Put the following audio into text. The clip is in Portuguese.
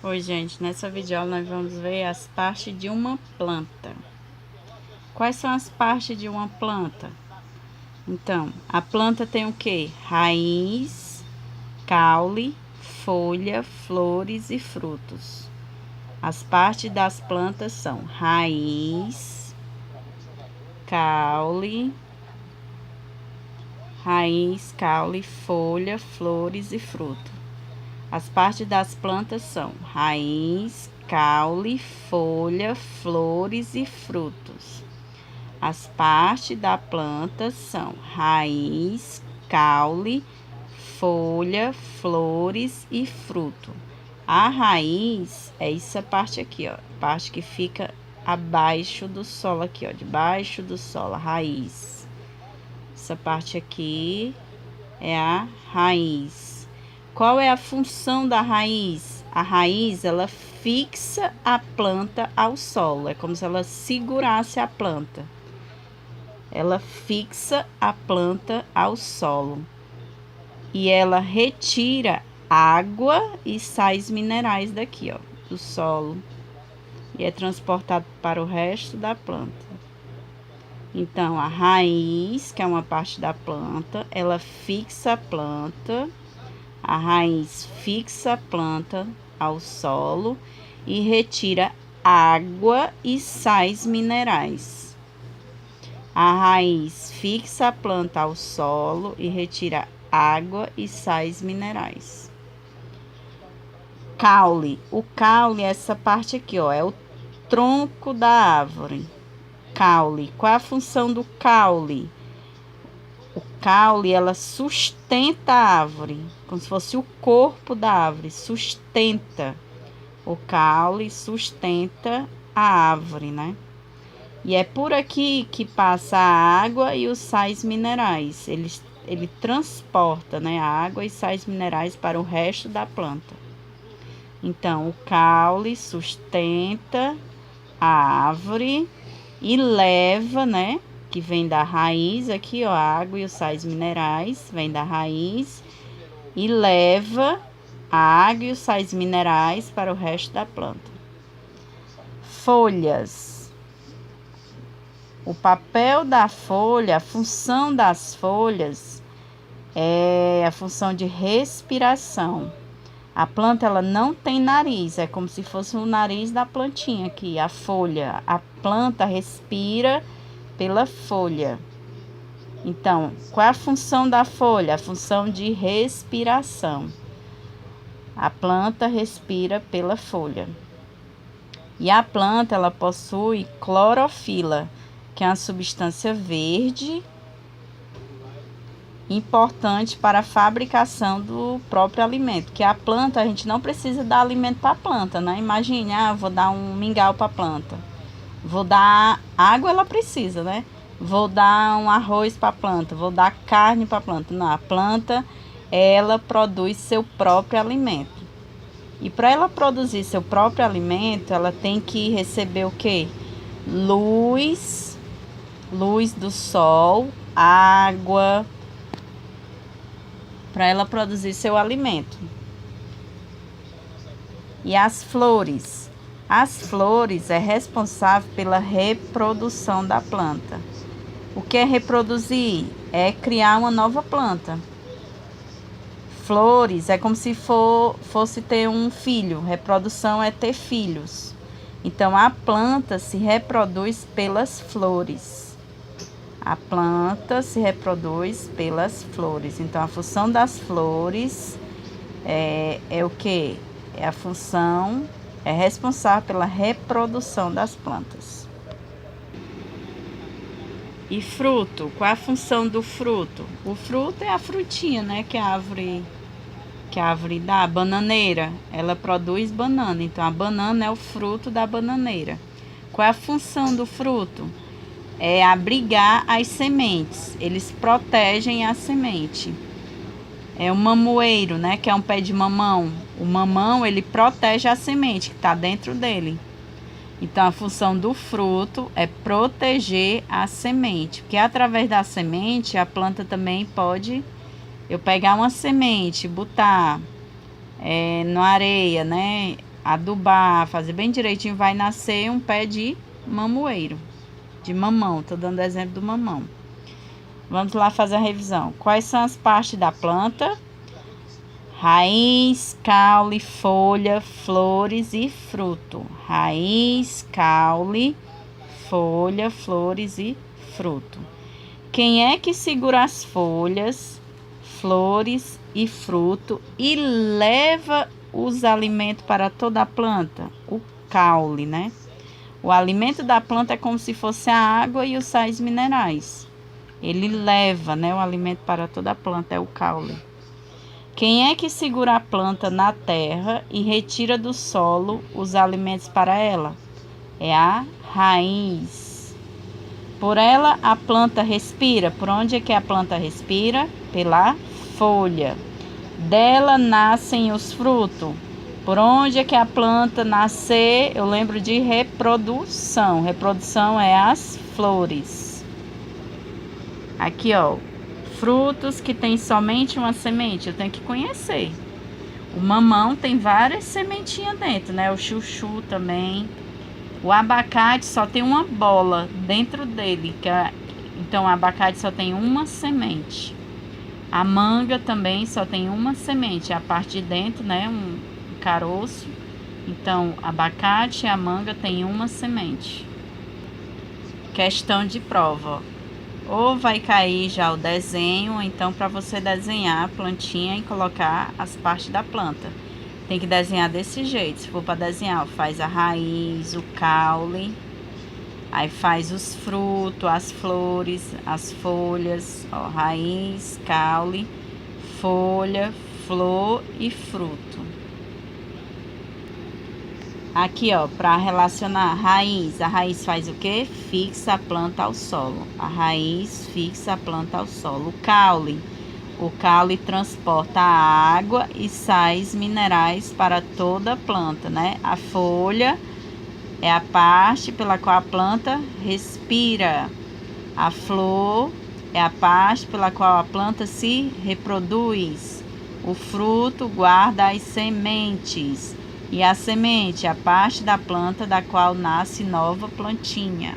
Oi, gente, nessa videoaula nós vamos ver as partes de uma planta. Quais são as partes de uma planta? Então, a planta tem o que? Raiz, caule, folha, flores e frutos. As partes das plantas são raiz, caule, folha, flores e fruto. As partes das plantas são raiz, caule, folha, flores e frutos. As partes da planta são raiz, caule, folha, flores e fruto. A raiz é essa parte aqui, ó, parte que fica abaixo do solo aqui, ó, debaixo do solo, a raiz. Essa parte aqui é a raiz. Qual é a função da raiz? A raiz, ela fixa a planta ao solo. É como se ela segurasse a planta. Ela fixa a planta ao solo. E ela retira água e sais minerais daqui, ó, do solo. E é transportado para o resto da planta. Então, a raiz, que é uma parte da planta, ela fixa a planta. A raiz fixa a planta ao solo e retira água e sais minerais. A raiz fixa a planta ao solo e retira água e sais minerais. Caule. O caule é essa parte aqui, ó, é o tronco da árvore. Caule. Qual é a função do caule? O caule, ela sustenta a árvore, como se fosse o corpo da árvore, sustenta. O caule sustenta a árvore, né? E é por aqui que passa a água e os sais minerais. Ele transporta, né, a água e sais minerais para o resto da planta. Então, o caule sustenta a árvore e leva, né, que vem da raiz, aqui ó, a água e os sais minerais, vem da raiz e leva a água e os sais minerais para o resto da planta. Folhas. O papel da folha, a função das folhas é a função de respiração. A planta, ela não tem nariz, é como se fosse o nariz da plantinha aqui, a folha. A planta respira pela folha. Então, qual é a função da folha? A função de respiração. A planta respira pela folha. E a planta, ela possui clorofila, que é uma substância verde importante para a fabricação do próprio alimento. Que a planta, a gente não precisa dar alimento para a planta, né? Imagine, vou dar um mingau para a planta. Vou dar água, ela precisa, né? Vou dar um arroz para a planta, vou dar carne para a planta. Não, a planta, ela produz seu próprio alimento. E para ela produzir seu próprio alimento, ela tem que receber o quê? Luz do sol, água, para ela produzir seu alimento. E as flores? As flores é responsável pela reprodução da planta. O que é reproduzir? É criar uma nova planta. Flores é como se fosse ter um filho. Reprodução é ter filhos. Então, a planta se reproduz pelas flores. A planta se reproduz pelas flores. Então, a função das flores é o quê? É a função, é responsável pela reprodução das plantas. E fruto, qual é a função do fruto? O fruto é a frutinha, né, que a árvore dá, a bananeira, ela produz banana, então a banana é o fruto da bananeira. Qual é a função do fruto? É abrigar as sementes, eles protegem a semente. É o mamoeiro, né, que é um pé de mamão. O mamão, ele protege a semente que está dentro dele. Então, a função do fruto é proteger a semente, porque através da semente, a planta também pode, eu pegar uma semente, botar na areia, né, adubar, fazer bem direitinho, vai nascer um pé de mamoeiro, de mamão. Tô dando exemplo do mamão. Vamos lá fazer a revisão. Quais são as partes da planta? Raiz, caule, folha, flores e fruto. Raiz, caule, folha, flores e fruto. Quem é que segura as folhas, flores e fruto e leva os alimentos para toda a planta? O caule, né? O alimento da planta é como se fosse a água e os sais minerais. Ele leva, né, o alimento para toda a planta, é o caule. Quem é que segura a planta na terra e retira do solo os alimentos para ela? É a raiz. Por ela a planta respira. Por onde é que a planta respira? Pela folha. Dela nascem os frutos. Por onde é que a planta nascer? Eu lembro de reprodução. Reprodução é as flores. Aqui, ó. Frutos que tem somente uma semente, eu tenho que conhecer. O mamão tem várias sementinhas dentro, né? O chuchu também. O abacate só tem uma bola dentro dele, então o abacate só tem uma semente. A manga também só tem uma semente, a parte de dentro, né? Um caroço. Então, abacate e a manga tem uma semente. Questão de prova, ó. Ou vai cair já o desenho, ou então para você desenhar a plantinha e colocar as partes da planta. Tem que desenhar desse jeito. Se for para desenhar, ó, faz a raiz, o caule, aí faz os frutos, as flores, as folhas, ó, raiz, caule, folha, flor e fruto. Aqui, ó, para relacionar a raiz faz o quê? Fixa a planta ao solo. A raiz fixa a planta ao solo. O caule transporta a água e sais minerais para toda a planta, né? A folha é a parte pela qual a planta respira. A flor é a parte pela qual a planta se reproduz. O fruto guarda as sementes. E a semente é a parte da planta da qual nasce nova plantinha.